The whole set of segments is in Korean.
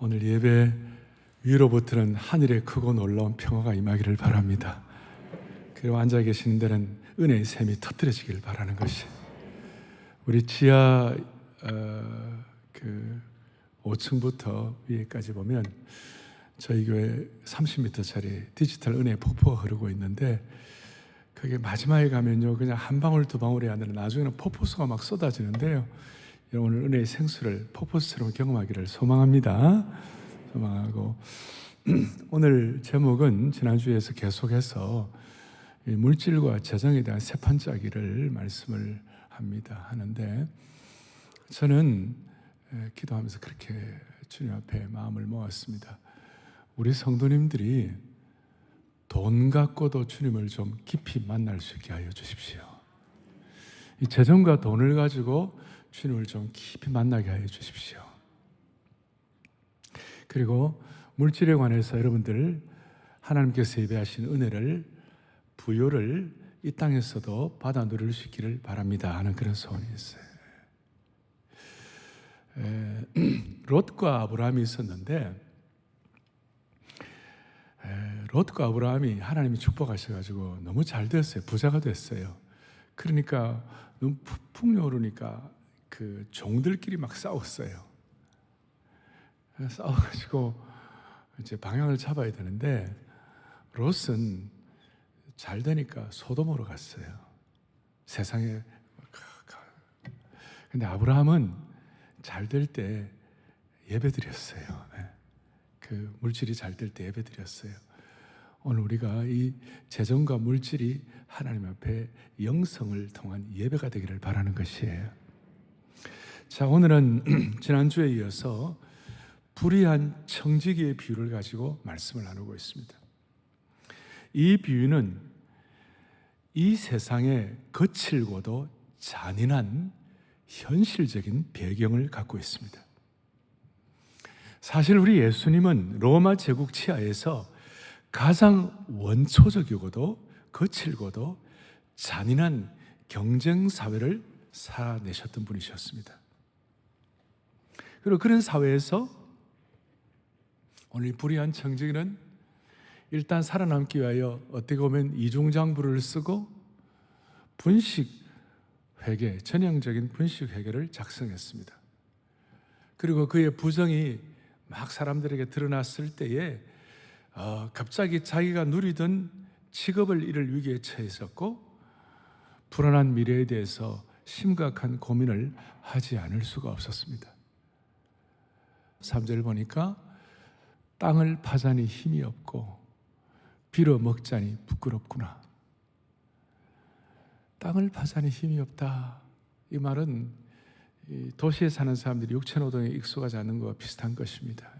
오늘 예배 위로부터는 하늘의 크고 놀라운 평화가 임하기를 바랍니다. 그리고 앉아 계시는 데는 은혜의 샘이 터뜨려지길 바라는 것이, 우리 지하 5층부터 위에까지 보면 저희 교회 30m짜리 디지털 은혜의 폭포가 흐르고 있는데, 그게 마지막에 가면요 그냥 한 방울 두 방울이 아니라 나중에는 폭포수가 막 쏟아지는데요, 오늘 은혜의 생수를 폭포수처럼 경험하기를 소망합니다. 소망하고 오늘 제목은 지난주에서 계속해서 물질과 재정에 대한 세 판짜기를 말씀을 하는데, 저는 기도하면서 그렇게 주님 앞에 마음을 모았습니다. 우리 성도님들이 돈 갖고도 주님을 좀 깊이 만날 수 있게 하여 주십시오. 이 재정과 돈을 가지고 주님을 좀 깊이 만나게 하여 주십시오. 그리고 물질에 관해서 여러분들 하나님께서 예배하신 은혜를, 부요를 이 땅에서도 받아 누릴 수 있기를 바랍니다 하는 그런 소원이 있어요. 롯과 아브라함이 있었는데, 롯과 아브라함이 하나님이 축복하셔가지고 너무 잘 됐어요. 부자가 됐어요. 그러니까 너무 풍요로우니까 그 종들끼리 막 싸웠어요. 싸워가지고 이제 방향을 잡아야 되는데, 롯은 잘 되니까 소돔으로 갔어요. 세상에. 근데 아브라함은 잘 될 때 예배드렸어요. 그 물질이 잘 될 때 예배드렸어요. 오늘 우리가 이 재정과 물질이 하나님 앞에 영성을 통한 예배가 되기를 바라는 것이에요. 자, 오늘은 지난주에 이어서 불의한 청지기의 비유를 가지고 말씀을 나누고 있습니다. 이 비유는 이 세상의 거칠고도 잔인한 현실적인 배경을 갖고 있습니다. 사실 우리 예수님은 로마 제국 치하에서 가장 원초적이고도 거칠고도 잔인한 경쟁 사회를 살아내셨던 분이셨습니다. 그리고 그런 사회에서 오늘 불의한 청지기는 일단 살아남기 위하여 어떻게 보면 이중장부를 쓰고 분식회계, 전형적인 분식회계를 작성했습니다. 그리고 그의 부정이 막 사람들에게 드러났을 때에 갑자기 자기가 누리던 직업을 잃을 위기에 처했었고, 불안한 미래에 대해서 심각한 고민을 하지 않을 수가 없었습니다. 3절 보니까 땅을 파자니 힘이 없고 빌어먹자니 부끄럽구나. 땅을 파자니 힘이 없다. 이 말은 도시에 사는 사람들이 육체노동에 익숙하지 않는 것과 비슷한 것입니다.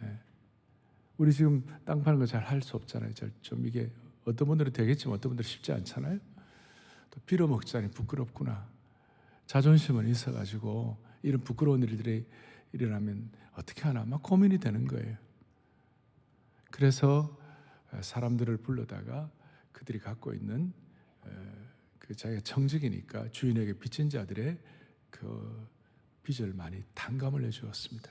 우리 지금 땅 파는 거 잘 할 수 없잖아요. 좀 이게 어떤 분들은 되겠지만 어떤 분들은 쉽지 않잖아요. 또 빌어먹자니 부끄럽구나. 자존심은 있어가지고 이런 부끄러운 일들이 일어나면 어떻게 하나 막 고민이 되는 거예요. 그래서 사람들을 불러다가 그들이 갖고 있는 자기가 청직이니까 주인에게 빚진 자들의 그 빚을 많이 탕감을 해주었습니다.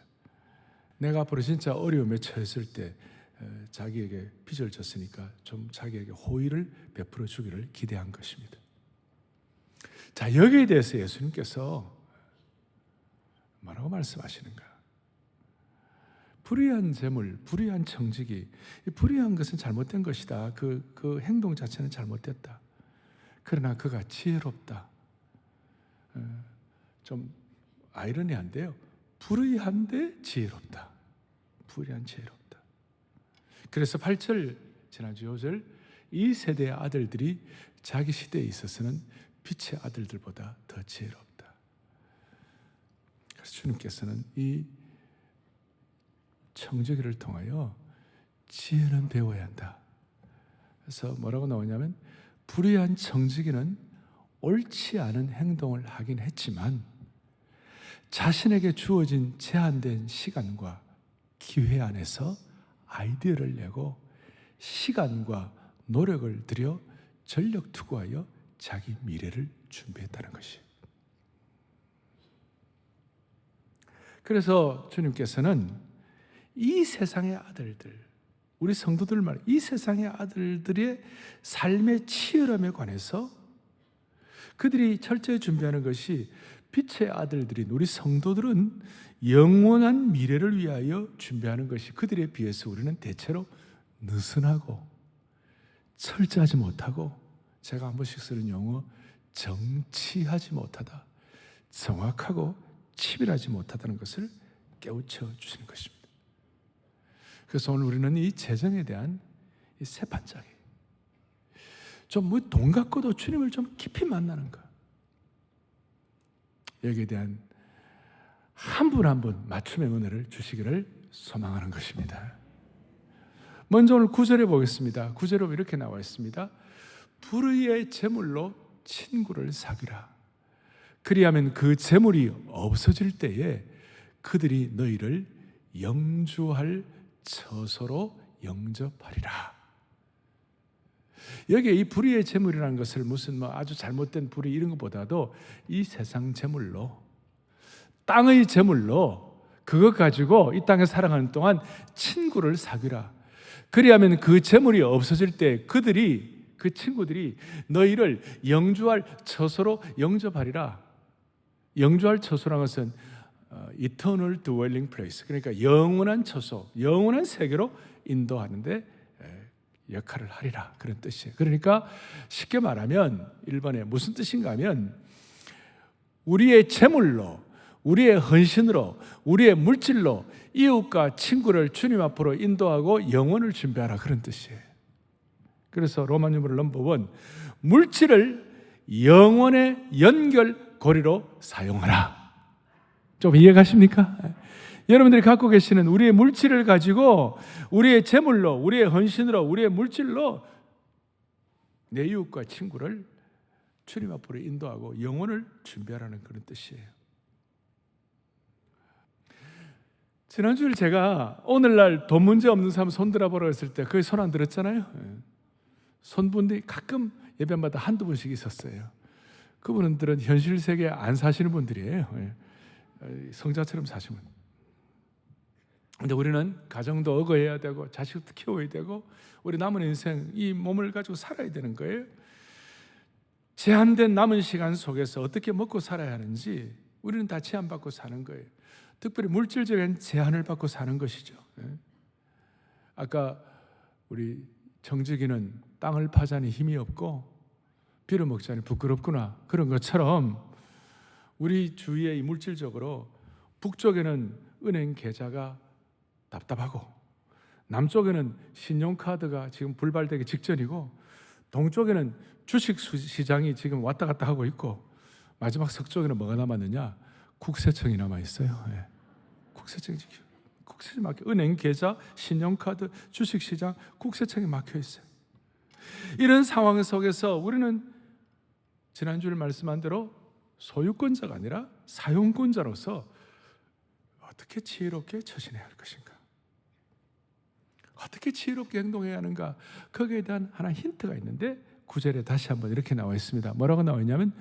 내가 앞으로 진짜 어려움에 처했을 때 자기에게 빚을 졌으니까 좀 자기에게 호의를 베풀어 주기를 기대한 것입니다. 자, 여기에 대해서 예수님께서 뭐라고 말씀하시는가? 불의한 재물, 불의한 청지기, 불의한 것은 잘못된 것이다. 그 행동 자체는 잘못됐다. 그러나 그가 지혜롭다. 좀 아이러니한데요. 불의한데 지혜롭다. 불의한 지혜롭다. 그래서 8절, 지난주 5절, 이 세대의 아들들이 자기 시대에 있어서는 빛의 아들들보다 더 지혜롭다. 그래서 주님께서는 이 청지기를 통하여 지혜는 배워야 한다. 그래서 뭐라고 나오냐면, 불의한 청지기는 옳지 않은 행동을 하긴 했지만 자신에게 주어진 제한된 시간과 기회 안에서 아이디어를 내고 시간과 노력을 들여 전력 투구하여 자기 미래를 준비했다는 것이. 그래서 주님께서는 이 세상의 아들들, 우리 성도들 말, 이 세상의 아들들의 삶의 치열함에 관해서 그들이 철저히 준비하는 것이 빛의 아들들인 우리 성도들은 영원한 미래를 위하여 준비하는 것이 그들에 비해서 우리는 대체로 느슨하고 철저하지 못하고, 제가 한 번씩 쓰는 용어, 정치하지 못하다, 정확하고 치밀하지 못하다는 것을 깨우쳐 주시는 것입니다. 그래서 오늘 우리는 이 재정에 대한 이 세 판짜기, 좀 돈 갖고도 주님을 좀 깊이 만나는 것, 여기에 대한 한 분 한 분 맞춤의 은혜를 주시기를 소망하는 것입니다. 먼저 오늘 9절에 보겠습니다. 9절에 이렇게 나와 있습니다. 불의의 재물로 친구를 사귀라. 그리하면 그 재물이 없어질 때에 그들이 너희를 영주할 처소로 영접하리라. 여기에 이 불의의 재물이라는 것을 무슨 아주 잘못된 불의 이런 것보다도 이 세상 재물로, 땅의 재물로 그것 가지고 이 땅에 살아가는 동안 친구를 사귀라. 그리하면 그 재물이 없어질 때 그 친구들이 너희를 영주할 처소로 영접하리라. 영주할 처소라는 것은 eternal dwelling place, 그러니까 영원한 처소, 영원한 세계로 인도하는데 역할을 하리라, 그런 뜻이에요. 그러니까 쉽게 말하면 1번에 무슨 뜻인가 하면 우리의 재물로, 우리의 헌신으로, 우리의 물질로 이웃과 친구를 주님 앞으로 인도하고 영혼을 준비하라, 그런 뜻이에요. 그래서 로마 유물 넘버 1, 물질을 영혼의 연결고리로 사용하라. 좀 이해가십니까? 여러분들이 갖고 계시는 우리의 물질을 가지고, 우리의 재물로, 우리의 헌신으로, 우리의 물질로 내 이웃과 친구를 주님 앞으로 인도하고 영혼을 준비하라는 그런 뜻이에요. 지난주에 제가 오늘날 돈 문제 없는 사람 손 들어보라고 했을 때 거의 손 안 들었잖아요. 손분들이 가끔 예배마다 한두 분씩 있었어요. 그분들은 현실 세계에 안 사시는 분들이에요. 성자처럼 사시는 분. 근데 우리는 가정도 억어해야 되고 자식도 키워야 되고 우리 남은 인생 이 몸을 가지고 살아야 되는 거예요. 제한된 남은 시간 속에서 어떻게 먹고 살아야 하는지 우리는 다 제한받고 사는 거예요. 특별히 물질적인 제한을 받고 사는 것이죠. 아까 우리 정직이는 땅을 파자니 힘이 없고 빌어먹자니 부끄럽구나, 그런 것처럼 우리 주위에 이 물질적으로 북쪽에는 은행 계좌가 답답하고 남쪽에는 신용카드가 지금 불발되기 직전이고 동쪽에는 주식시장이 지금 왔다 갔다 하고 있고 마지막 서쪽에는 뭐가 남았느냐? 국세청이 남아있어요. 국세청이 막혀, 은행 계좌, 신용카드, 주식시장, 국세청이 막혀있어요. 이런 상황 속에서 우리는 지난주에 말씀한 대로 소유권자가 아니라 사용권자로서 어떻게 지혜롭게 처신해야 할 것인가, 어떻게 지혜롭게 행동해야 하는가, 거기에 대한 하나 힌트가 있는데 9절에 다시 한번 이렇게 나와 있습니다. 뭐라고 나와 있냐면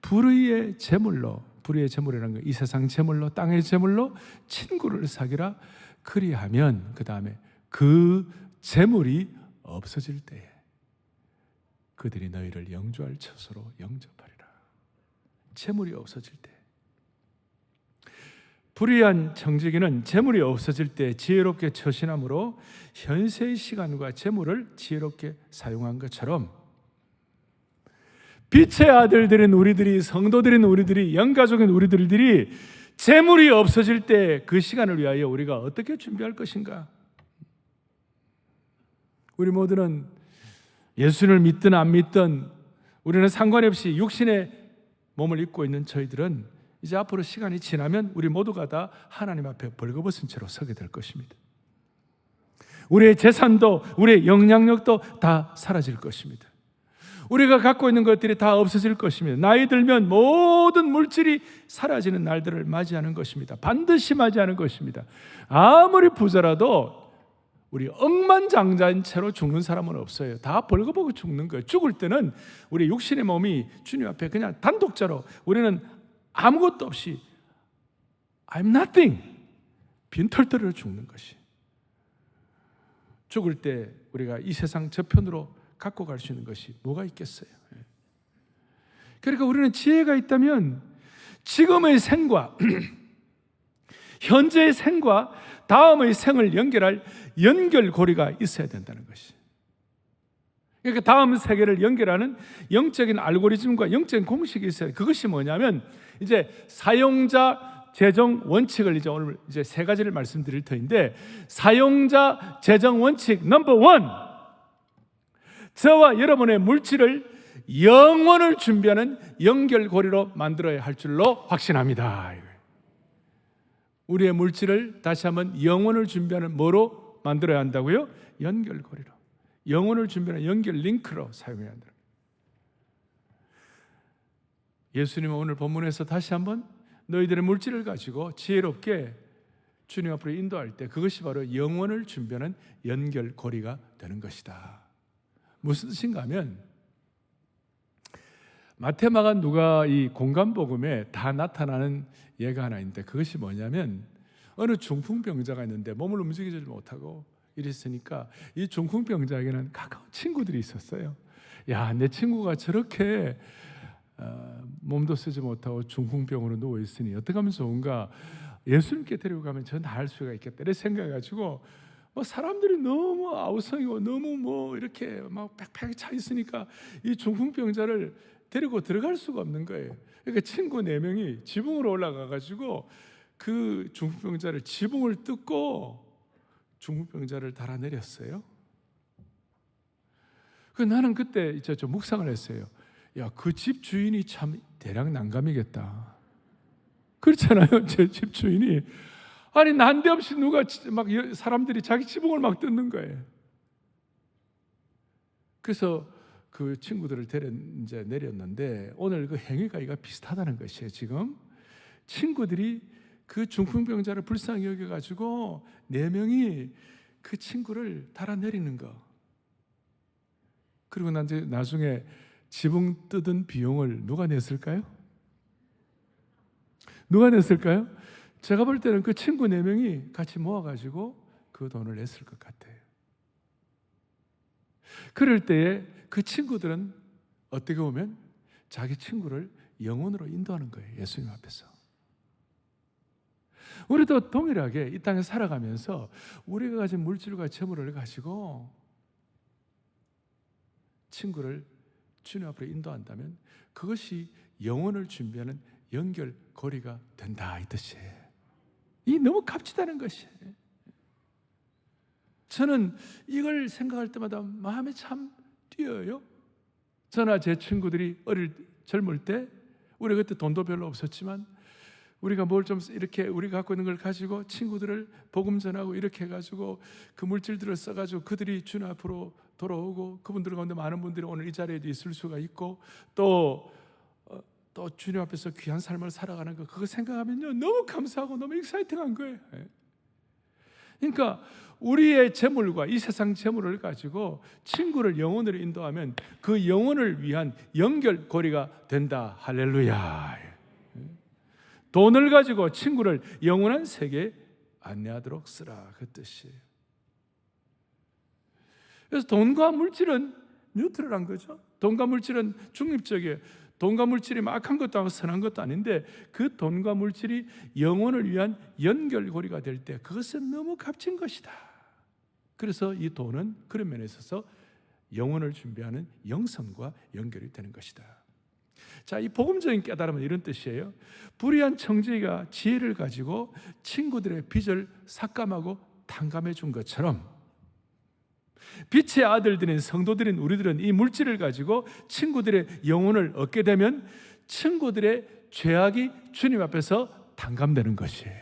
불의의 재물로, 불의의 재물이라는 건 이 세상 재물로, 땅의 재물로 친구를 사귀라. 그리하면 그 다음에 그 재물이 없어질 때에 그들이 너희를 영주할 처소로 영접하리라. 재물이 없어질 때, 불의한 청지기는 재물이 없어질 때 지혜롭게 처신함으로 현세의 시간과 재물을 지혜롭게 사용한 것처럼 빛의 아들들인 우리들이, 성도들인 우리들이, 영가족인 우리들이 재물이 없어질 때 그 시간을 위하여 우리가 어떻게 준비할 것인가? 우리 모두는 예수를 믿든 안 믿든 우리는 상관없이 육신의 몸을 입고 있는 저희들은 이제 앞으로 시간이 지나면 우리 모두가 다 하나님 앞에 벌거벗은 채로 서게 될 것입니다. 우리의 재산도 우리의 영향력도 다 사라질 것입니다. 우리가 갖고 있는 것들이 다 없어질 것입니다. 나이 들면 모든 물질이 사라지는 날들을 맞이하는 것입니다. 반드시 맞이하는 것입니다. 아무리 부자라도 우리 억만장자인 채로 죽는 사람은 없어요. 다 벌거벗고 죽는 거예요. 죽을 때는 우리 육신의 몸이 주님 앞에 그냥 단독자로, 우리는 아무것도 없이 I'm nothing, 빈털터리로 죽는 것이. 죽을 때 우리가 이 세상 저편으로 갖고 갈 수 있는 것이 뭐가 있겠어요? 그러니까 우리는 지혜가 있다면 지금의 생과 현재의 생과 다음의 생을 연결할 연결고리가 있어야 된다는 것이. 그러니까 다음 세계를 연결하는 영적인 알고리즘과 영적인 공식이 있어요. 그것이 뭐냐면 이제 사용자 재정 원칙을 이제 오늘 이제 세 가지를 말씀드릴 터인데, 사용자 재정 원칙 넘버 원, 저와 여러분의 물질을 영원을 준비하는 연결고리로 만들어야 할 줄로 확신합니다. 우리의 물질을 다시 한번 영원을 준비하는 뭐로 만들어야 한다고요? 연결고리로, 영원을 준비하는 연결 링크로 사용해야 한다. 예수님은 오늘 본문에서 다시 한번 너희들의 물질을 가지고 지혜롭게 주님 앞으로 인도할 때 그것이 바로 영원을 준비하는 연결고리가 되는 것이다. 무슨 뜻인가 하면 마태, 마가, 누가 이 공간복음에 다 나타나는 예가 하나 있는데, 그것이 뭐냐면 어느 중풍병자가 있는데 몸을 움직이지 못하고 이랬으니까 이 중풍병자에게는 가까운 친구들이 있었어요. 야, 내 친구가 저렇게 몸도 쓰지 못하고 중풍병으로 누워있으니 어떻게 하면 좋은가, 예수님께 데리고 가면 저 나을 수가 있겠다 이렇게 생각해가지고 사람들이 너무 아우성이고 너무 이렇게 막 빽빽하게 차 있으니까 이 중풍병자를 데리고 들어갈 수가 없는 거예요. 그러니까 친구 4명이 지붕으로 올라가가지고 그 중풍병자를 지붕을 뜯고 중풍병자를 달아내렸어요. 나는 그때 좀 묵상을 했어요. 야, 그 집 주인이 참 대략 난감이겠다. 그렇잖아요. 제 집 주인이 아니 난데없이 누가 막 사람들이 자기 지붕을 막 뜯는 거예요. 그래서 그 친구들을 이제 내렸는데 오늘 그 행위가 이가 비슷하다는 것이에요. 지금 친구들이 그 중풍병자를 불쌍히 여겨가지고 4명이 그 친구를 달아내리는 거. 그리고 나중에 지붕 뜯은 비용을 누가 냈을까요? 누가 냈을까요? 제가 볼 때는 그 친구 4명이 같이 모아가지고 그 돈을 냈을 것 같아요. 그럴 때에 그 친구들은 어떻게 보면 자기 친구를 영혼으로 인도하는 거예요. 예수님 앞에서. 우리도 동일하게 이 땅에 살아가면서 우리가 가진 물질과 재물을 가지고 친구를 주님 앞으로 인도한다면 그것이 영혼을 준비하는 연결고리가 된다, 이 뜻이에요. 이 너무 값지다는 것이에요. 저는 이걸 생각할 때마다 마음이 참 뛰어요. 저나 제 친구들이 젊을 때, 우리 그때 돈도 별로 없었지만 우리가 뭘 좀 이렇게 우리가 갖고 있는 걸 가지고 친구들을 복음 전하고 이렇게 해가지고 그 물질들을 써가지고 그들이 주님 앞으로 돌아오고, 그분들 가운데 많은 분들이 오늘 이 자리에도 있을 수가 있고 또 주님 앞에서 귀한 삶을 살아가는 거, 그거 생각하면요 너무 감사하고 너무 익사이팅한 거예요. 그러니까 우리의 재물과 이 세상 재물을 가지고 친구를 영혼으로 인도하면 그 영혼을 위한 연결고리가 된다. 할렐루야. 돈을 가지고 친구를 영원한 세계에 안내하도록 쓰라, 그 뜻이에요. 그래서 돈과 물질은 뉴트럴한 거죠. 돈과 물질은 중립적이에요. 돈과 물질이 악한 것도 아니고 선한 것도 아닌데 그 돈과 물질이 영혼을 위한 연결고리가 될 때 그것은 너무 값진 것이다. 그래서 이 돈은 그런 면에 있어서 영혼을 준비하는 영성과 연결이 되는 것이다. 자, 이 복음적인 깨달음은 이런 뜻이에요. 불의한 청지기가 지혜를 가지고 친구들의 빚을 삭감하고 탕감해 준 것처럼 빛의 아들들인 성도들인 우리들은 이 물질을 가지고 친구들의 영혼을 얻게 되면 친구들의 죄악이 주님 앞에서 탕감되는 것이에요.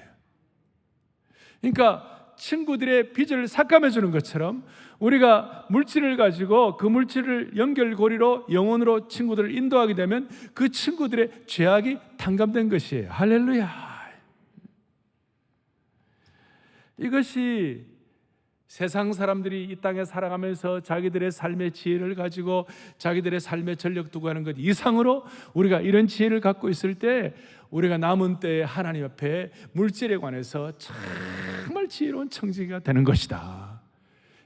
그러니까 친구들의 빚을 삭감해 주는 것처럼 우리가 물질을 가지고 그 물질을 연결고리로 영혼으로 친구들을 인도하게 되면 그 친구들의 죄악이 탕감된 것이에요. 할렐루야. 이것이 세상 사람들이 이 땅에 살아가면서 자기들의 삶의 지혜를 가지고 자기들의 삶의 전력 두고 하는 것 이상으로 우리가 이런 지혜를 갖고 있을 때 우리가 남은 때에 하나님 앞에 물질에 관해서 정말 지혜로운 청지기가 되는 것이다.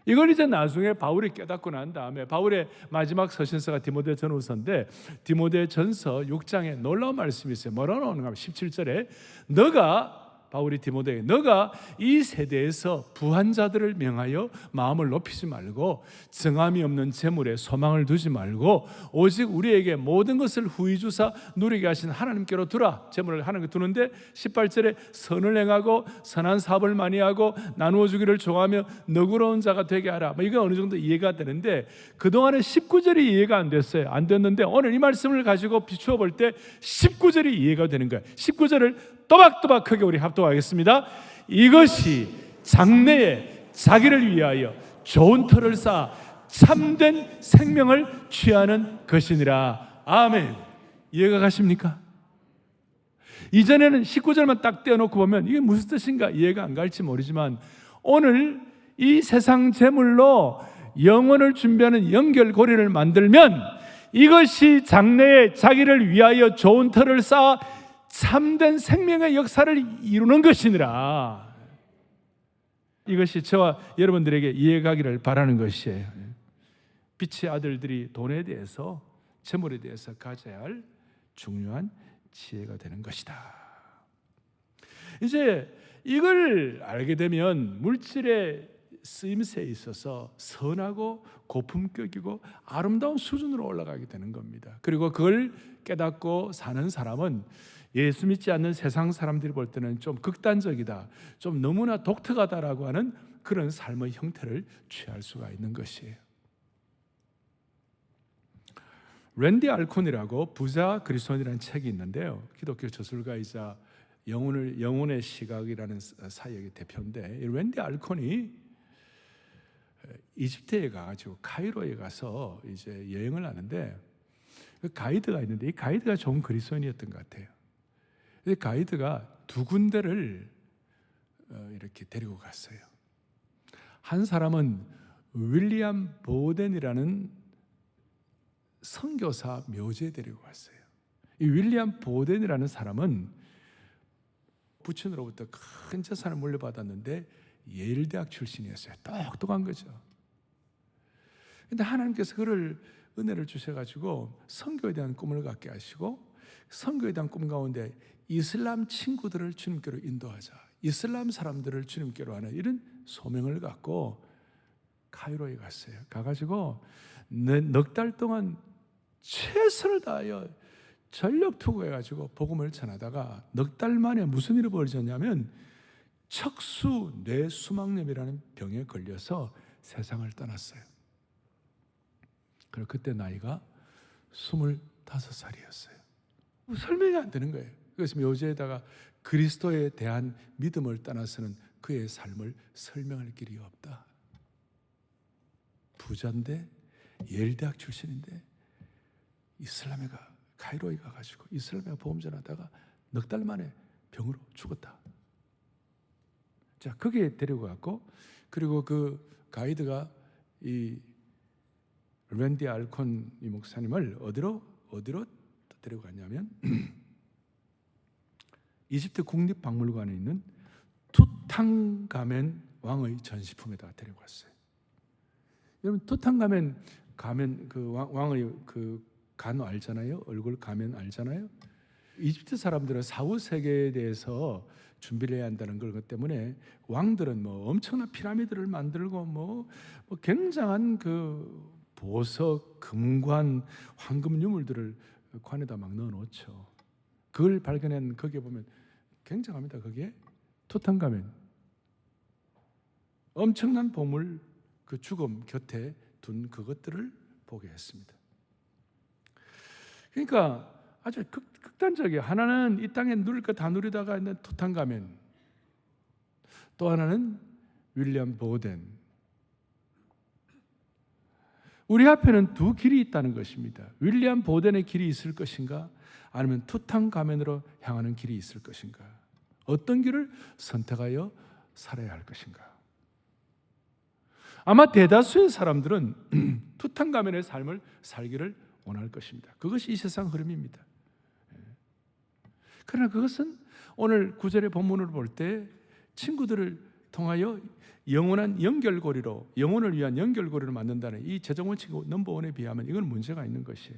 이걸 이제 나중에 바울이 깨닫고 난 다음에 바울의 마지막 서신서가 디모데 전후서인데 디모데 전서 6장에 놀라운 말씀이 있어요. 뭐라고 나오는가 하면 17절에 바울이 디모데에게 너가 이 세대에서 부한 자들을 명하여 마음을 높이지 말고 정함이 없는 재물에 소망을 두지 말고 오직 우리에게 모든 것을 후히 주사 누리게 하신 하나님께로 두라. 재물을 하나님께 두는데 18절에 선을 행하고 선한 사업을 많이 하고 나누어 주기를 좋아하며 너그러운 자가 되게 하라. 이거 어느 정도 이해가 되는데 그동안에 19절이 이해가 안 됐어요. 안 됐는데 오늘 이 말씀을 가지고 비추어 볼 때 19절이 이해가 되는 거예요. 19절을 또박또박 크게 우리 합독하겠습니다. 이것이 장래에 자기를 위하여 좋은 터를 쌓아 참된 생명을 취하는 것이니라. 아멘. 이해가 가십니까? 이전에는 19절만 딱 떼어놓고 보면 이게 무슨 뜻인가 이해가 안 갈지 모르지만 오늘 이 세상 재물로 영혼을 준비하는 연결고리를 만들면 이것이 장래에 자기를 위하여 좋은 터를 쌓아 참된 생명의 역사를 이루는 것이니라. 이것이 저와 여러분들에게 이해가기를 바라는 것이에요. 빛의 아들들이 돈에 대해서 재물에 대해서 가져야 할 중요한 지혜가 되는 것이다. 이제 이걸 알게 되면 물질의 쓰임새에 있어서 선하고 고품격이고 아름다운 수준으로 올라가게 되는 겁니다. 그리고 그걸 깨닫고 사는 사람은 예수 믿지 않는 세상 사람들이 볼 때는 좀 극단적이다, 좀 너무나 독특하다라고 하는 그런 삶의 형태를 취할 수가 있는 것이에요. 랜디 알콘이라고 부자 그리스도인이라는 책이 있는데요. 기독교 저술가이자 영혼의 시각이라는 사역의 대표인데 이 랜디 알콘이 이집트에 가가지고 카이로에 가서 이제 여행을 하는데 그 가이드가 있는데 이 가이드가 좋은 그리스도인이었던 것 같아요. 이 가이드가 두 군데를 이렇게 데리고 갔어요. 한 사람은 윌리엄 보덴이라는 선교사 묘지에 데리고 갔어요. 이 윌리엄 보덴이라는 사람은 부친으로부터 큰 재산을 물려받았는데 예일대학 출신이었어요. 똑똑한 거죠. 그런데 하나님께서 그를 은혜를 주셔가지고 선교에 대한 꿈을 갖게 하시고 선교에 대한 꿈 가운데 이슬람 친구들을 주님께로 인도하자, 이슬람 사람들을 주님께로 하는 이런 소명을 갖고 카이로에 갔어요. 가가지고 넉 달 동안 최선을 다하여 전력 투구해가지고 복음을 전하다가 넉 달 만에 무슨 일이 벌어졌냐면 척수 뇌수막염이라는 병에 걸려서 세상을 떠났어요. 그리고 그때 나이가 25살이었어요. 설명이 안 되는 거예요. 그래서 묘지에다가 그리스도에 대한 믿음을 떠나서는 그의 삶을 설명할 길이 없다. 부자인데 예일대학 출신인데 이슬람에 카이로에 가가지고 이슬람에 복음 전하다가 넉 달 만에 병으로 죽었다. 자, 거기에 데리고 갔고, 그리고 그 가이드가 이 랜디 알콘 이 목사님을 어디로 데리고 갔냐면 이집트 국립박물관에 있는 투탕가멘 왕의 전시품에다 데리고 갔어요. 여러분 투탕가멘 가면 그 왕의 그 간 알잖아요. 얼굴 가면 알잖아요. 이집트 사람들은 사후 세계에 대해서 준비를 해야 한다는 것 때문에 왕들은 뭐 엄청난 피라미드를 만들고 뭐 굉장한 그 보석, 금관, 황금 유물들을 관에다 막 넣어놓죠. 그걸 발견한 거기에 보면 굉장합니다. 거기에 투탕가멘 엄청난 보물 그 죽음 곁에 둔 그것들을 보게 했습니다. 그러니까 아주 극단적이에요. 하나는 이 땅에 누릴 거 다 누리다가 있는 투탕가멘, 또 하나는 윌리엄 보덴. 우리 앞에는 두 길이 있다는 것입니다. 윌리엄 보덴의 길이 있을 것인가, 아니면 투탕가멘으로 향하는 길이 있을 것인가. 어떤 길을 선택하여 살아야 할 것인가. 아마 대다수의 사람들은 투탕가멘의 삶을 살기를 원할 것입니다. 그것이 이 세상 흐름입니다. 그러나 그것은 오늘 9절의 본문을 볼 때 친구들을 통하여 영원한 연결고리로, 영혼을 위한 연결고리를 만든다는 이 재정 원칙 넘버원에 비하면 이건 문제가 있는 것이에요.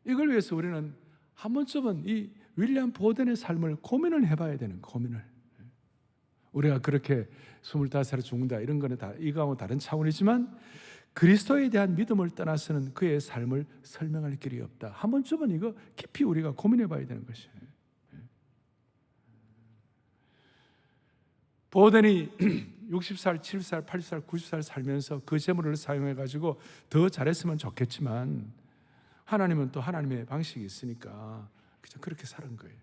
이걸 위해서 우리는 한 번쯤은 이 윌리엄 보덴의 삶을 고민을 해봐야 되는, 고민을. 우리가 그렇게 25살에 죽는다 이런 거는 다 이거하고 다른 차원이지만 그리스도에 대한 믿음을 떠나서는 그의 삶을 설명할 길이 없다. 한 번쯤은 이거 깊이 우리가 고민해 봐야 되는 것이에요. 보덴이 60살, 70살, 80살, 90살 살면서 그 재물을 사용해 가지고 더 잘했으면 좋겠지만 하나님은 또 하나님의 방식이 있으니까 그냥 그렇게 사는 거예요.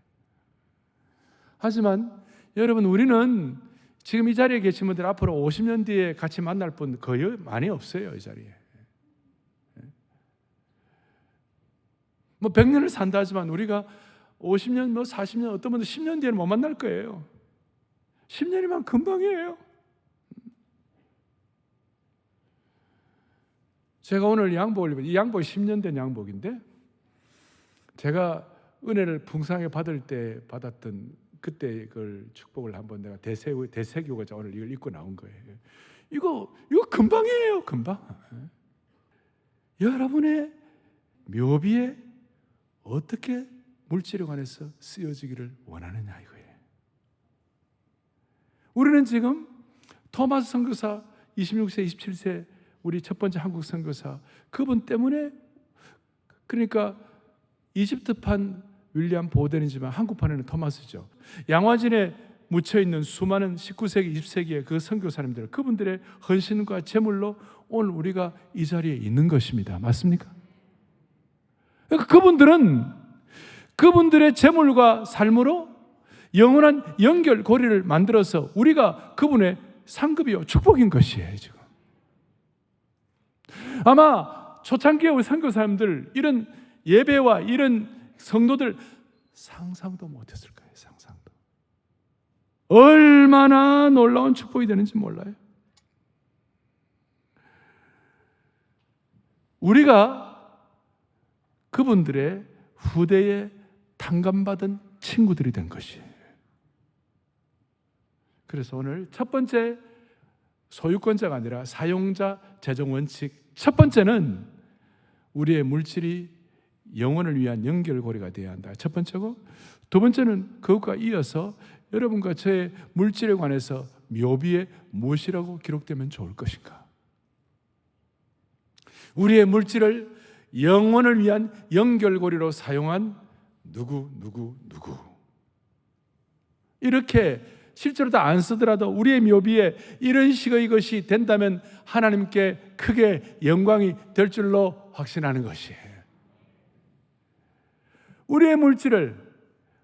하지만 여러분, 우리는 지금 이 자리에 계신 분들 앞으로 50년 뒤에 같이 만날 분 거의 많이 없어요. 이 자리에. 뭐 100년을 산다 하지만 우리가 50년, 뭐 40년, 어떤 분들 10년 뒤에는 못 만날 거예요. 10년이면 금방이에요. 제가 오늘 양복을 입은 이 양복이 10년 된 양복인데 제가 은혜를 풍성하게 받을 때 받았던 그때 그걸 축복을 한번 내가 대세교가 오늘 이걸 입고 나온 거예요. 이거 금방이에요, 금방. 여러분의 묘비에 어떻게 물질에 관해서 쓰여지기를 원하느냐 이거예요. 우리는 지금 토마스 선교사 26세, 27세 우리 첫 번째 한국 선교사 그분 때문에, 그러니까 이집트판 윌리엄 보덴이지만 한국판에는 토마스죠. 양화진에 묻혀있는 수많은 19세기, 20세기의 그 선교사님들, 그분들의 헌신과 제물로 오늘 우리가 이 자리에 있는 것입니다. 맞습니까? 그러니까 그분들의 제물과 삶으로 영원한 연결고리를 만들어서 우리가 그분의 상급이요 축복인 것이에요. 지금 아마 초창기에 우리 선교사님들 이런 예배와 이런 성도들 상상도 못했을 거예요. 상상도. 얼마나 놀라운 축복이 되는지 몰라요. 우리가 그분들의 후대에 탕감받은 친구들이 된 것이에요. 그래서 오늘 첫 번째 소유권자가 아니라 사용자 재정 원칙, 첫 번째는 우리의 물질이 영혼을 위한 연결고리가 되어야 한다. 첫 번째고, 두 번째는 그것과 이어서 여러분과 저의 물질에 관해서 묘비에 무엇이라고 기록되면 좋을 것인가? 우리의 물질을 영혼을 위한 연결고리로 사용한 누구 이렇게 실제로 다 안 쓰더라도 우리의 묘비에 이런 식의 것이 된다면 하나님께 크게 영광이 될 줄로 확신하는 것이에요. 우리의 물질을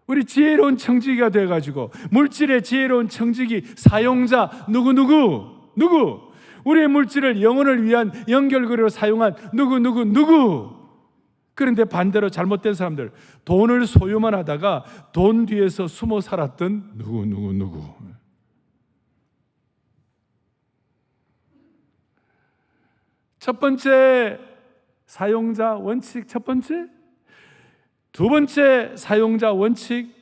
우리 지혜로운 청지기가 되어가지고 물질의 지혜로운 청지기 사용자 누구 우리의 물질을 영혼을 위한 연결고리로 사용한 누구. 그런데 반대로 잘못된 사람들, 돈을 소유만 하다가 돈 뒤에서 숨어 살았던 누구. 첫 번째 사용자 원칙, 첫 번째. 두 번째 사용자 원칙,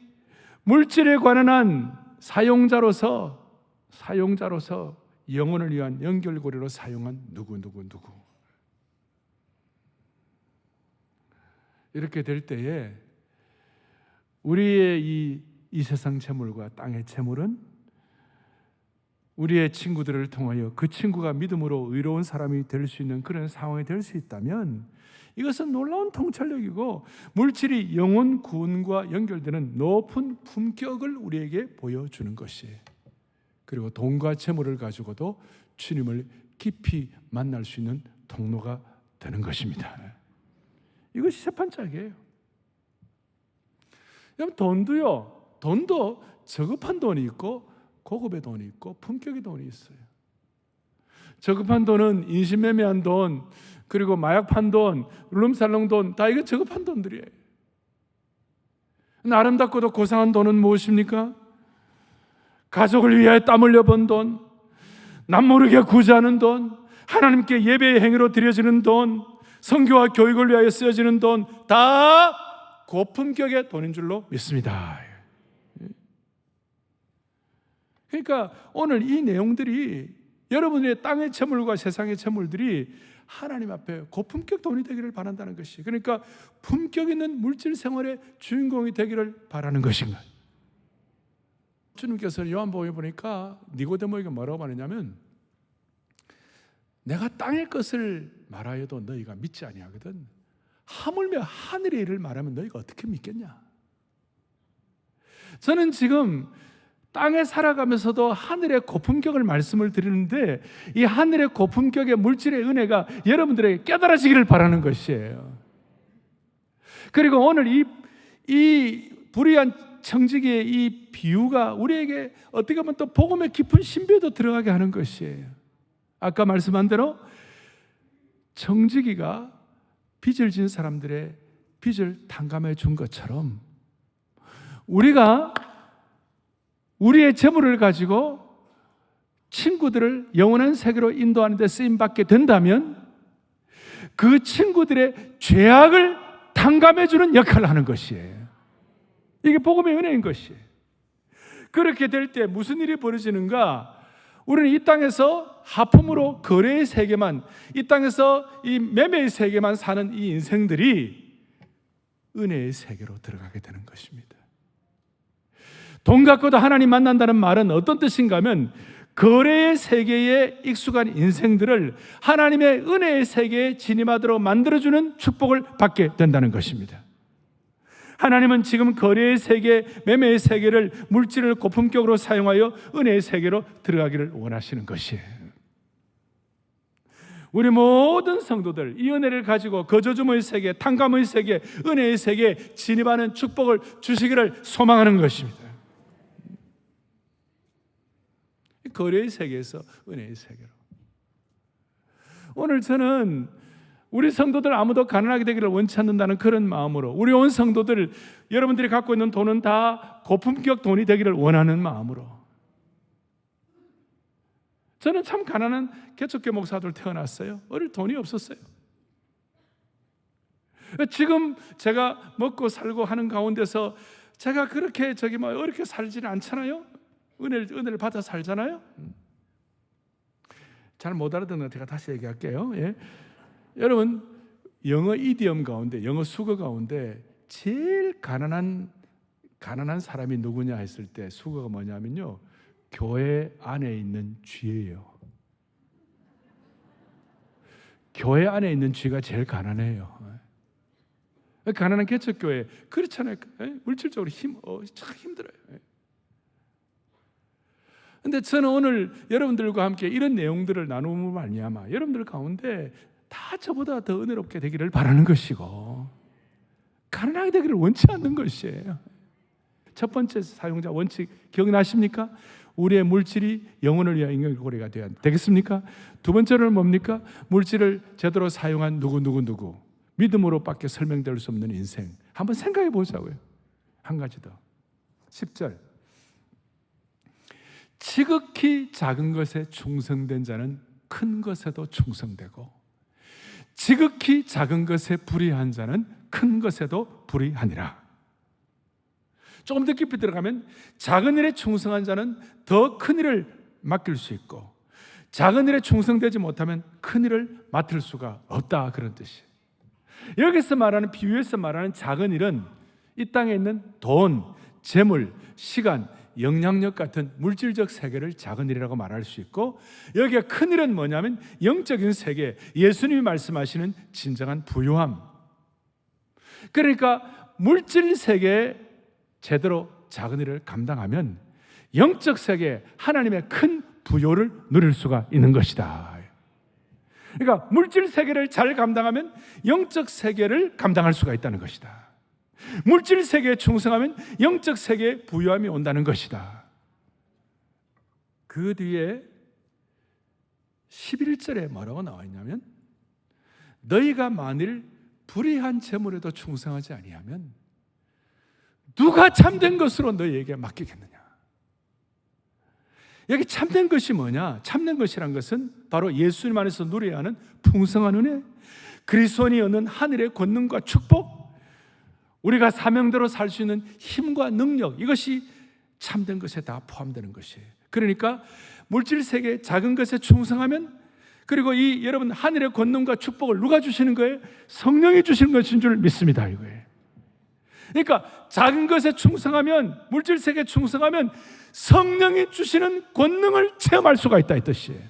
물질에 관한 한 사용자로서 영혼을 위한 연결고리로 사용한 누구. 이렇게 될 때에 우리의 이 세상 재물과 땅의 재물은 우리의 친구들을 통하여 그 친구가 믿음으로 의로운 사람이 될 수 있는 그런 상황이 될 수 있다면 이것은 놀라운 통찰력이고 물질이 영혼 구원과 연결되는 높은 품격을 우리에게 보여주는 것이에요. 그리고 돈과 재물을 가지고도 주님을 깊이 만날 수 있는 통로가 되는 것입니다. 이것이 첫 번째이에요. 돈도 저급한 돈이 있고 고급의 돈이 있고 품격의 돈이 있어요. 저급한 돈은 인신매매한 돈, 그리고 마약 판 돈, 룸살롱 돈, 다 이거 저급한 돈들이에요. 아름답고도 고상한 돈은 무엇입니까? 가족을 위하여 땀 흘려 번 돈, 남 모르게 구제하는 돈, 하나님께 예배의 행위로 드려지는 돈, 선교와 교육을 위하여 쓰여지는 돈, 다 고품격의 돈인 줄로 믿습니다. 그러니까 오늘 이 내용들이 여러분의 땅의 재물과 세상의 재물들이 하나님 앞에 고품격 돈이 되기를 바란다는 것이, 그러니까 품격 있는 물질 생활의 주인공이 되기를 바라는 것인가. 주님께서 요한복음에 보니까 니고데모에게 뭐라고 말했냐면, 내가 땅의 것을 말하여도 너희가 믿지 아니하거든 하물며 하늘의 일을 말하면 너희가 어떻게 믿겠냐. 저는 지금 땅에 살아가면서도 하늘의 고품격을 말씀을 드리는데, 이 하늘의 고품격의 물질의 은혜가 여러분들에게 깨달아지기를 바라는 것이에요. 그리고 오늘 이 불의한 청지기의 이 비유가 우리에게 어떻게 보면 또 복음의 깊은 신비에도 들어가게 하는 것이에요. 아까 말씀한 대로 청지기가 빚을 진 사람들의 빚을 탕감해 준 것처럼, 우리가 우리의 재물을 가지고 친구들을 영원한 세계로 인도하는 데 쓰임받게 된다면 그 친구들의 죄악을 탕감해 주는 역할을 하는 것이에요. 이게 복음의 은혜인 것이에요. 그렇게 될 때 무슨 일이 벌어지는가? 우리는 이 땅에서 하품으로 거래의 세계만, 이 땅에서 이 매매의 세계만 사는 이 인생들이 은혜의 세계로 들어가게 되는 것입니다. 돈 갖고도 하나님 만난다는 말은 어떤 뜻인가 하면, 거래의 세계에 익숙한 인생들을 하나님의 은혜의 세계에 진입하도록 만들어주는 축복을 받게 된다는 것입니다. 하나님은 지금 거래의 세계, 매매의 세계를 물질을 고품격으로 사용하여 은혜의 세계로 들어가기를 원하시는 것이에요. 우리 모든 성도들 이 은혜를 가지고 거저주의 세계, 탕감의 세계, 은혜의 세계에 진입하는 축복을 주시기를 소망하는 것입니다. 거래의 세계에서 은혜의 세계로. 오늘 저는 우리 성도들 아무도 가난하게 되기를 원치 않는다는 그런 마음으로, 우리 온 성도들 여러분들이 갖고 있는 돈은 다 고품격 돈이 되기를 원하는 마음으로, 저는 참 가난한 개척교 목사들 태어났어요. 어릴 돈이 없었어요. 지금 제가 먹고 살고 하는 가운데서 제가 그렇게 어렵게 살지는 않잖아요. 은혜를 받아 살잖아요. 잘 못 알아듣는 거 제가 다시 얘기할게요. 예. 여러분, 영어 이디엄 가운데, 영어 수거 가운데 제일 가난한 사람이 누구냐 했을 때 수거가 뭐냐면요, 교회 안에 있는 쥐예요. 교회 안에 있는 쥐가 제일 가난해요. 가난한 개척교회 그렇잖아요. 물질적으로 참 힘들어요. 근데 저는 오늘 여러분들과 함께 이런 내용들을 나누면 말미암아 여러분들 가운데 다 저보다 더 은혜롭게 되기를 바라는 것이고, 가난하게 되기를 원치 않는 것이에요. 첫 번째 사용자 원칙 기억나십니까? 우리의 물질이 영혼을 위한 인격고리가 되어야 되겠습니까? 두 번째는 뭡니까? 물질을 제대로 사용한 누구 믿음으로밖에 설명될 수 없는 인생. 한번 생각해 보자고요. 한 가지 더. 10절. 지극히 작은 것에 충성된 자는 큰 것에도 충성되고, 지극히 작은 것에 불의한 자는 큰 것에도 불의하니라. 조금 더 깊이 들어가면 작은 일에 충성한 자는 더 큰 일을 맡길 수 있고, 작은 일에 충성되지 못하면 큰 일을 맡을 수가 없다, 그런 뜻이에요. 여기서 말하는, 비유에서 말하는 작은 일은 이 땅에 있는 돈, 재물, 시간, 영향력 같은 물질적 세계를 작은 일이라고 말할 수 있고, 여기에 큰 일은 뭐냐면 영적인 세계, 예수님이 말씀하시는 진정한 부유함. 그러니까 물질 세계에 제대로 작은 일을 감당하면 영적 세계에 하나님의 큰 부요를 누릴 수가 있는 것이다. 그러니까 물질 세계를 잘 감당하면 영적 세계를 감당할 수가 있다는 것이다. 물질 세계에 충성하면 영적 세계에 부유함이 온다는 것이다. 그 뒤에 11절에 뭐라고 나와 있냐면, 너희가 만일 불의한 재물에도 충성하지 아니하면 누가 참된 것으로 너희에게 맡기겠느냐. 여기 참된 것이 뭐냐? 참된 것이란 것은 바로 예수님 안에서 누려야 하는 풍성한 은혜, 그리스도인이 얻는 하늘의 권능과 축복, 우리가 사명대로 살 수 있는 힘과 능력, 이것이 참된 것에 다 포함되는 것이에요. 그러니까 물질 세계 작은 것에 충성하면, 그리고 이 여러분 하늘의 권능과 축복을 누가 주시는 거예요? 성령이 주시는 것인 줄 믿습니다. 이거예요. 그러니까 작은 것에 충성하면, 물질 세계에 충성하면 성령이 주시는 권능을 체험할 수가 있다 이 뜻이에요.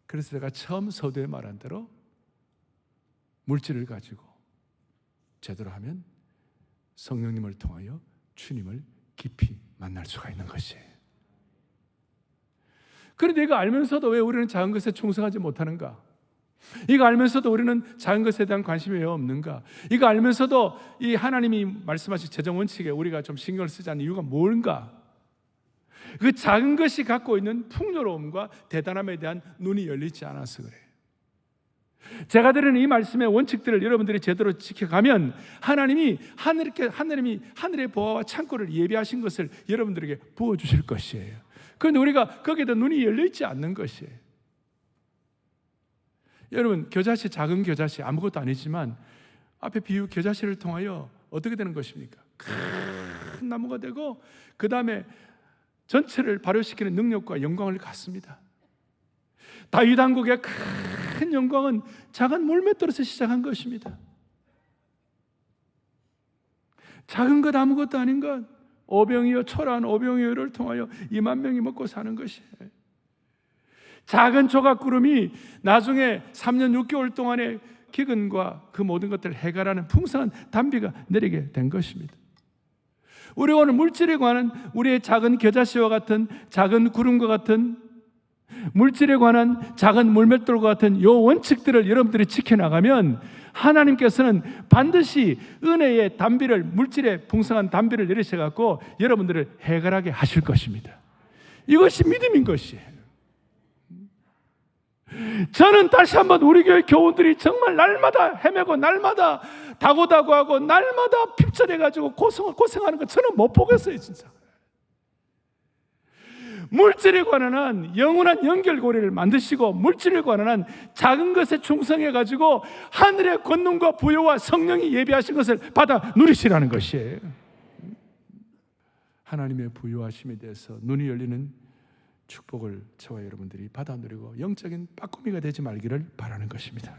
그래서 제가 처음 서두에 말한 대로 물질을 가지고 제대로 하면 성령님을 통하여 주님을 깊이 만날 수가 있는 것이에요. 그런데 이거 알면서도 왜 우리는 작은 것에 충성하지 못하는가? 이거 알면서도 우리는 작은 것에 대한 관심이 왜 없는가? 이거 알면서도 이 하나님이 말씀하신 재정 원칙에 우리가 좀 신경을 쓰지 않는 이유가 뭔가? 그 작은 것이 갖고 있는 풍요로움과 대단함에 대한 눈이 열리지 않아서 그래요. 제가 드리는 이 말씀의 원칙들을 여러분들이 제대로 지켜가면 하나님이 하늘의 보화와 창고를 예비하신 것을 여러분들에게 부어주실 것이에요. 그런데 우리가 거기에다 눈이 열려있지 않는 것이에요. 여러분, 겨자씨, 작은 겨자씨 아무것도 아니지만 앞에 비유 겨자씨를 통하여 어떻게 되는 것입니까? 큰 나무가 되고 그 다음에 전체를 발효시키는 능력과 영광을 갖습니다. 다윗 왕국의 큰 영광은 작은 물맷돌에서 시작한 것입니다. 작은 것 아무것도 아닌 것, 오병이어 초라한 오병이어를 통하여 2만 명이 먹고 사는 것이에요. 작은 조각구름이 나중에 3년 6개월 동안의 기근과 그 모든 것들을 해결하는 풍성한 단비가 내리게 된 것입니다. 우리 오늘 물질에 관한 우리의 작은 겨자씨와 같은 작은 구름과 같은 물질에 관한 작은 물맷돌과 같은 이 원칙들을 여러분들이 지켜나가면 하나님께서는 반드시 은혜의 단비를, 물질의 풍성한 단비를 내리셔갖고 여러분들을 해결하게 하실 것입니다. 이것이 믿음인 것이에요. 저는 다시 한번 우리 교회 교우들이 정말 날마다 헤매고 날마다 다고다고하고 날마다 핍절해가지고 고생하는 거 저는 못 보겠어요. 진짜 물질에 관한 한 영원한 연결고리를 만드시고 물질에 관한 한 작은 것에 충성해가지고 하늘의 권능과 부여와 성령이 예비하신 것을 받아 누리시라는 것이에요. 하나님의 부여하심에 대해서 눈이 열리는 축복을 저와 여러분들이 받아 누리고 영적인 빠꾸미가 되지 말기를 바라는 것입니다.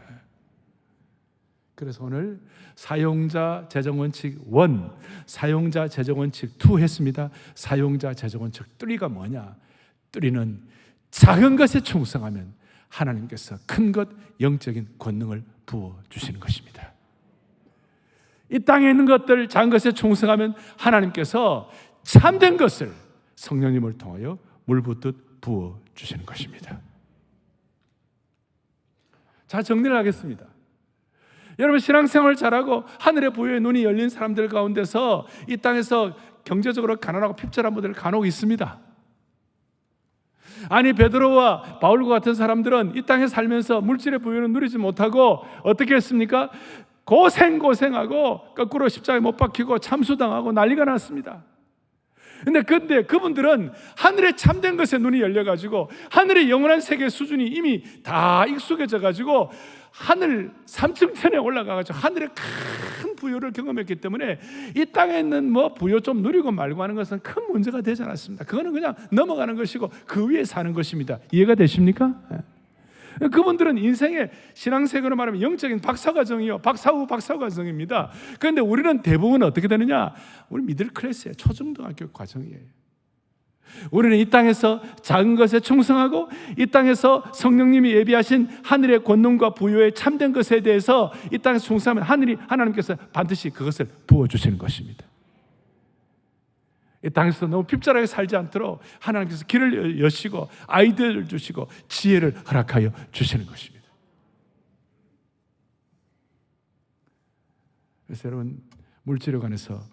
그래서 오늘 사용자 재정원칙 1, 사용자 재정원칙 2 했습니다. 사용자 재정원칙 3가 뭐냐? 3는 작은 것에 충성하면 하나님께서 큰 것, 영적인 권능을 부어주시는 것입니다. 이 땅에 있는 것들, 작은 것에 충성하면 하나님께서 참된 것을 성령님을 통하여 물 붓듯 부어주시는 것입니다. 자, 정리를 하겠습니다. 여러분, 신앙생활을 잘하고 하늘의 부여의 눈이 열린 사람들 가운데서 이 땅에서 경제적으로 가난하고 핍절한 분들 간혹 있습니다. 아니, 베드로와 바울과 같은 사람들은 이 땅에 살면서 물질의 부여는 누리지 못하고 어떻게 했습니까? 고생하고 거꾸로 십자가에 못 박히고 참수당하고 난리가 났습니다. 근데 그분들은 하늘의 참된 것에 눈이 열려가지고 하늘의 영원한 세계 수준이 이미 다 익숙해져가지고 하늘 3층천에 올라가가지고 하늘의 큰 부여를 경험했기 때문에 이 땅에 있는 부여 좀 누리고 말고 하는 것은 큰 문제가 되지 않았습니다. 그거는 그냥 넘어가는 것이고 그 위에 사는 것입니다. 이해가 되십니까? 그분들은 인생의 신앙세계로 말하면 영적인 박사과정이요, 박사 후 박사과정입니다. 그런데 우리는 대부분 어떻게 되느냐? 우리 미들 클래스의 초중등학교 과정이에요. 우리는 이 땅에서 작은 것에 충성하고 이 땅에서 성령님이 예비하신 하늘의 권능과 부여의 참된 것에 대해서 이 땅에서 충성하면 하나님께서 반드시 그것을 부어주시는 것입니다. 이 땅에서 너무 핍절하게 살지 않도록 하나님께서 길을 여시고 아이디어를 주시고 지혜를 허락하여 주시는 것입니다. 그래서 여러분, 물질에 관해서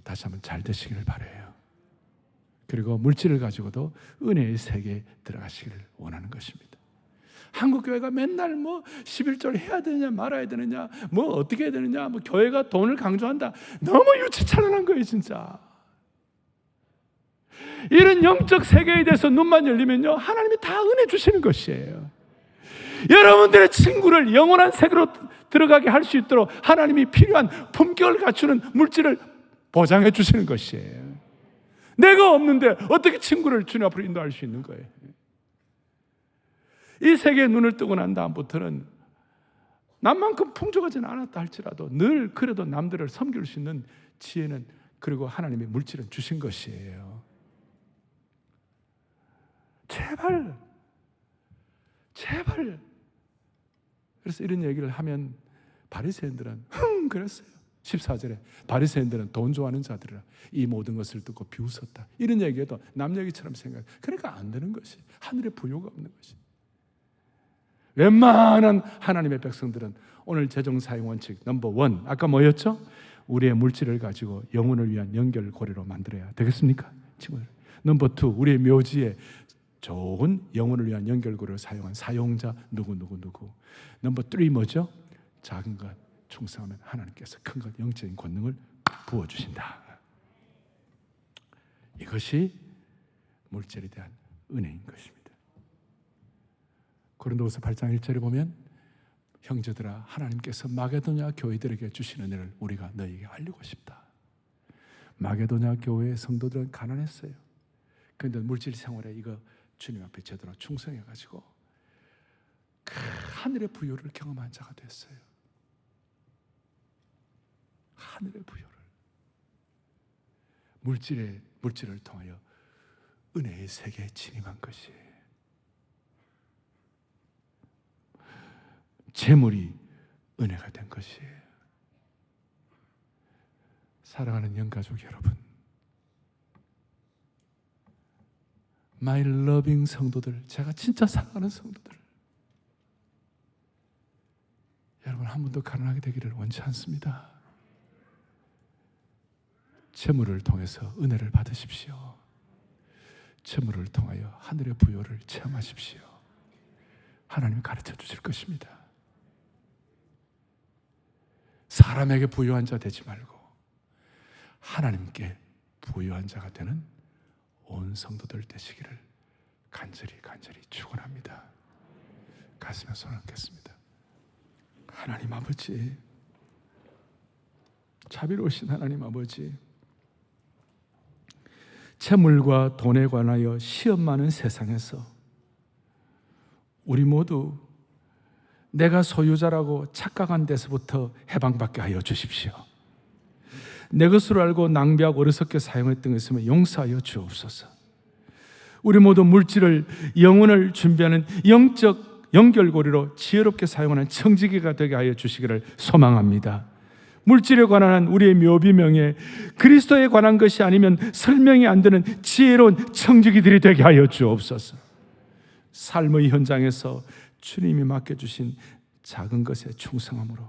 다시 한번 잘 되시기를 바라요. 그리고 물질을 가지고도 은혜의 세계에 들어가시기를 원하는 것입니다. 한국교회가 맨날 11조를 해야 되느냐 말아야 되느냐 어떻게 해야 되느냐 교회가 돈을 강조한다. 너무 유치찬란한 거예요. 진짜 이런 영적 세계에 대해서 눈만 열리면요, 하나님이 다 은혜 주시는 것이에요. 여러분들의 친구를 영원한 세계로 들어가게 할 수 있도록 하나님이 필요한 품격을 갖추는 물질을 보장해 주시는 것이에요. 내가 없는데 어떻게 친구를 주님 앞으로 인도할 수 있는 거예요? 이 세계에 눈을 뜨고 난 다음부터는 남만큼 풍족하지는 않았다 할지라도 늘 그래도 남들을 섬길 수 있는 지혜는, 그리고 하나님의 물질은 주신 것이에요. 제발. 그래서 이런 얘기를 하면 바리새인들은 그랬어요. 14절에 바리새인들은 돈 좋아하는 자들이라 이 모든 것을 듣고 비웃었다. 이런 얘기해도 남 얘기처럼 생각해. 그러니까 안 되는 것이, 하늘의 부요가 없는 것이. 웬만한 하나님의 백성들은 오늘 재정 사용 원칙 넘버 1, 아까 뭐였죠? 우리의 물질을 가지고 영혼을 위한 연결고리로 만들어야 되겠습니까? 친구들. 넘버 2, 우리의 묘지에 좋은 영혼을 위한 연결고리를 사용한 사용자 누구. 넘버 3 뭐죠? 작은 것 충성하면 하나님께서 큰 것 영적인 권능을 부어주신다. 이것이 물질에 대한 은혜인 것입니다. 고린도후서 8장 1절에 보면 형제들아 하나님께서 마게도냐 교회들에게 주신 은혜를 우리가 너희에게 알리고 싶다. 마게도냐 교회의 성도들은 가난했어요. 그런데 물질 생활에 이거 주님 앞에 제대로 충성해가지고 그 하늘의 부요를 경험한 자가 됐어요. 하늘의 부요를, 물질을 통하여 은혜의 세계에 진입한 것이에요. 재물이 은혜가 된 것이에요. 사랑하는 영가족 여러분, My loving 성도들, 제가 진짜 사랑하는 성도들, 여러분 한 번도 가난하게 되기를 원치 않습니다. 재물을 통해서 은혜를 받으십시오. 재물을 통하여 하늘의 부요를 체험하십시오. 하나님이 가르쳐 주실 것입니다. 사람에게 부유한 자 되지 말고 하나님께 부유한 자가 되는 온 성도들 되시기를 간절히 축원합니다. 가슴에 손 얹겠습니다. 하나님 아버지, 자비로우신 하나님 아버지, 재물과 돈에 관하여 시험 많은 세상에서 우리 모두 내가 소유자라고 착각한 데서부터 해방받게 하여 주십시오. 내 것으로 알고 낭비하고 어리석게 사용했던 것 있으면 용서하여 주옵소서. 우리 모두 물질을, 영혼을 준비하는 영적 연결고리로 지혜롭게 사용하는 청지기가 되게 하여 주시기를 소망합니다. 물질에 관한 우리의 묘비명에 그리스도에 관한 것이 아니면 설명이 안 되는 지혜로운 청지기들이 되게 하여 주옵소서. 삶의 현장에서 주님이 맡겨주신 작은 것에 충성함으로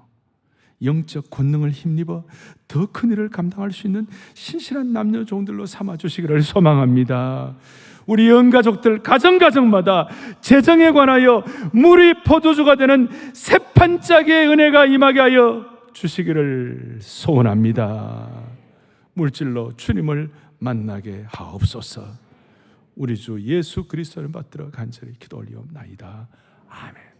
영적 권능을 힘입어 더 큰 일을 감당할 수 있는 신실한 남녀 종들로 삼아주시기를 소망합니다. 우리 영가족들 가정마다 재정에 관하여 물이 포도주가 되는 새판짝의 은혜가 임하게 하여 주시기를 소원합니다. 물질로 주님을 만나게 하옵소서. 우리 주 예수 그리스도를 받들어 간절히 기도 올리옵나이다. 아멘.